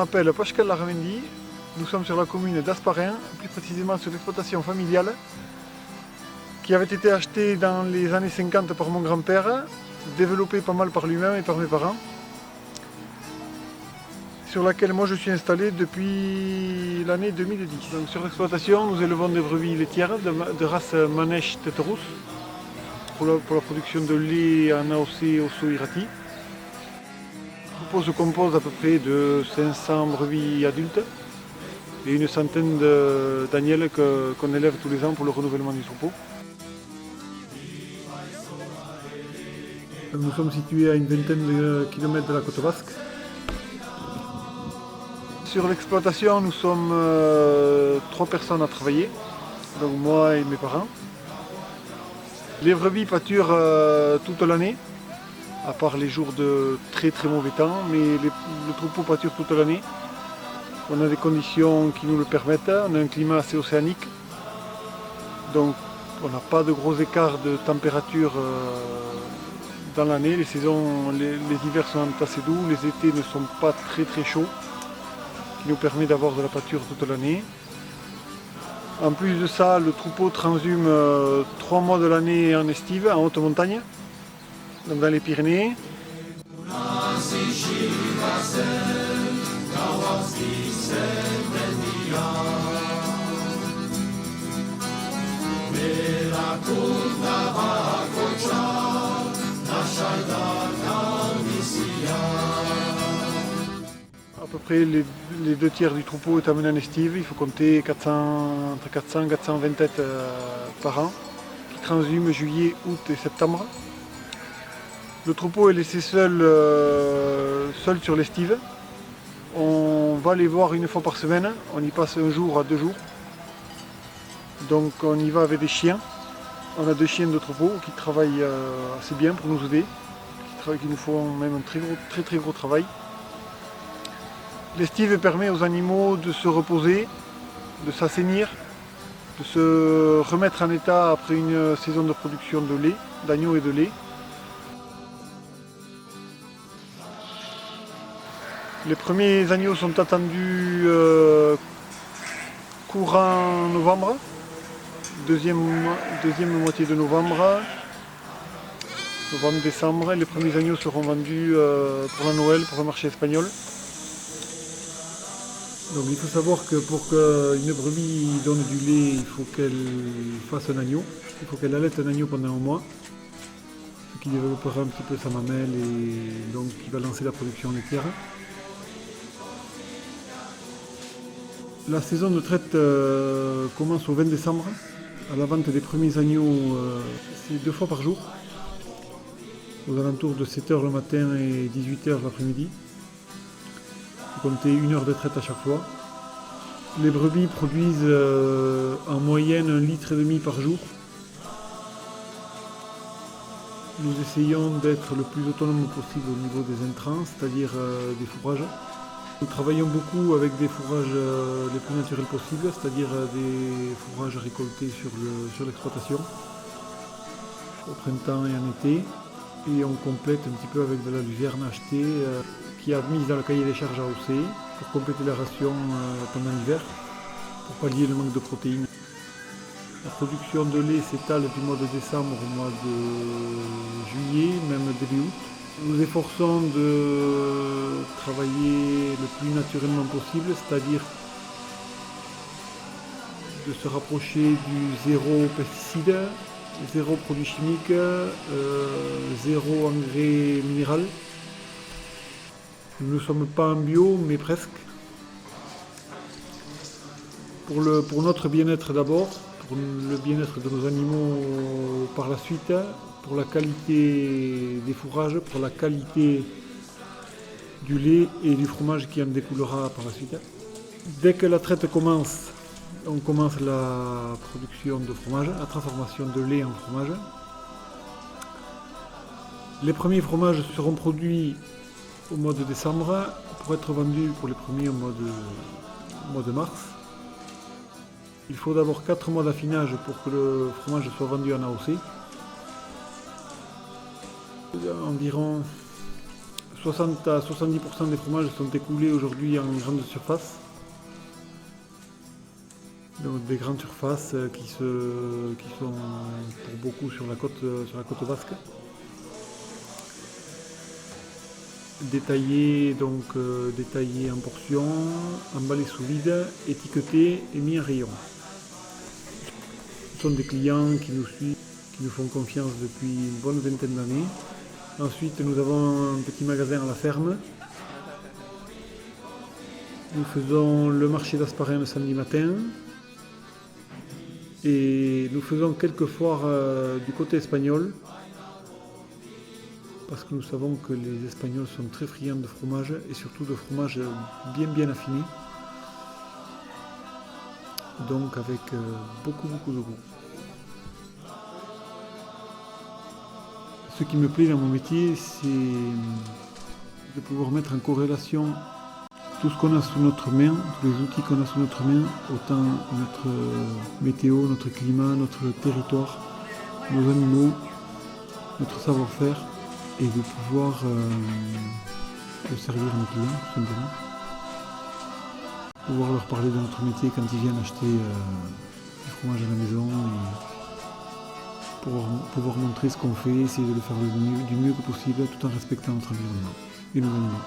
m'appelle Pascal Larmendi, nous sommes sur la commune d'Asparin, plus précisément sur l'exploitation familiale qui avait été achetée dans les années 50 par mon grand-père, développée pas mal par lui-même et par mes parents, sur laquelle moi je suis installé depuis l'année 2010. Donc sur l'exploitation, nous élevons des brebis laitières de race Manèche Tête Rousse pour la production de lait en AOC Osso-Irati. Le troupeau se compose à peu près de 500 brebis adultes et une centaine d'agnelles qu'on élève tous les ans pour le renouvellement du troupeau. Nous sommes situés à une vingtaine de kilomètres de la côte basque. Sur l'exploitation, nous sommes 3 personnes à travailler, donc moi et mes parents. Les brebis pâturent toute l'année, à part les jours de très mauvais temps, mais le troupeau pâture toute l'année. On a des conditions qui nous le permettent, on a un climat assez océanique, donc on n'a pas de gros écarts de température dans l'année. Les hivers sont assez doux, les étés ne sont pas très chauds, qui nous permet d'avoir de la pâture toute l'année. En plus de ça, le troupeau transhume 3 mois de l'année en estive, en haute montagne, donc dans les Pyrénées. À peu près les 2 tiers du troupeau est amené en estive. Il faut compter entre 400 et 420 têtes par an qui transhument juillet, août et septembre. Le troupeau est laissé seul sur l'estive. On va les voir une fois par semaine. On y passe 1 jour à 2 jours. Donc on y va avec des chiens. On a 2 chiens de troupeau qui travaillent assez bien pour nous aider, qui nous font même un très gros travail. L'estive permet aux animaux de se reposer, de s'assainir, de se remettre en état après une saison de production de lait, d'agneau et de lait. Les premiers agneaux sont attendus courant novembre, deuxième moitié de novembre, décembre. Les premiers agneaux seront vendus pour la Noël, pour le marché espagnol. Donc il faut savoir que pour qu'une brebis donne du lait, il faut qu'elle fasse un agneau. Il faut qu'elle allaite un agneau pendant 1 mois, ce qui développera un petit peu sa mamelle et donc qui va lancer la production laitière. La saison de traite commence au 20 décembre. À la vente des premiers agneaux, c'est 2 fois par jour, aux alentours de 7 h le matin et 18 h l'après-midi. Compter 1 heure de traite à chaque fois. Les brebis produisent en moyenne 1,5 litre par jour. Nous essayons d'être le plus autonome possible au niveau des intrants, c'est-à-dire des fourrages. Nous travaillons beaucoup avec des fourrages les plus naturels possibles, c'est-à-dire des fourrages récoltés sur l'exploitation, au printemps et en été. Et on complète un petit peu avec de la luzerne achetée qui est mise dans le cahier des charges AOC pour compléter la ration pendant l'hiver, pour pallier le manque de protéines. La production de lait s'étale du mois de décembre au mois de juillet, même début août. Nous nous efforçons de travailler le plus naturellement possible, c'est-à-dire de se rapprocher du 0 pesticide, 0 produits chimiques, 0 engrais minéral. Nous ne sommes pas en bio, mais presque. Pour notre bien-être d'abord, pour le bien-être de nos animaux par la suite, pour la qualité des fourrages, pour la qualité du lait et du fromage qui en découlera par la suite. Dès que la traite commence, on commence la production de fromage, la transformation de lait en fromage. Les premiers fromages seront produits au mois de décembre pour être vendus pour les premiers au mois de mars. Il faut d'abord 4 mois d'affinage pour que le fromage soit vendu en AOC. Environ 60 à 70% des fromages sont écoulés aujourd'hui en grande surface. Donc des grandes surfaces qui sont pour beaucoup sur la côte basque. Détaillés en portions, emballés sous vide, étiquetés et mis en rayon. Ce sont des clients qui nous suivent, qui nous font confiance depuis une bonne vingtaine d'années. Ensuite, nous avons un petit magasin à la ferme. Nous faisons le marché d'Asparin le samedi matin. Et nous faisons quelques foires du côté espagnol. Parce que nous savons que les Espagnols sont très friands de fromage et surtout de fromage bien affiné. Donc avec beaucoup de goût. Ce qui me plaît dans mon métier, c'est de pouvoir mettre en corrélation tout ce qu'on a sous notre main, tous les outils qu'on a sous notre main, autant notre météo, notre climat, notre territoire, nos animaux, notre savoir-faire, et de pouvoir servir nos clients, tout simplement. Pouvoir leur parler de notre métier quand ils viennent acheter du fromage à la maison, et pouvoir montrer ce qu'on fait, essayer de le faire du mieux que possible, tout en respectant notre environnement et nos animaux.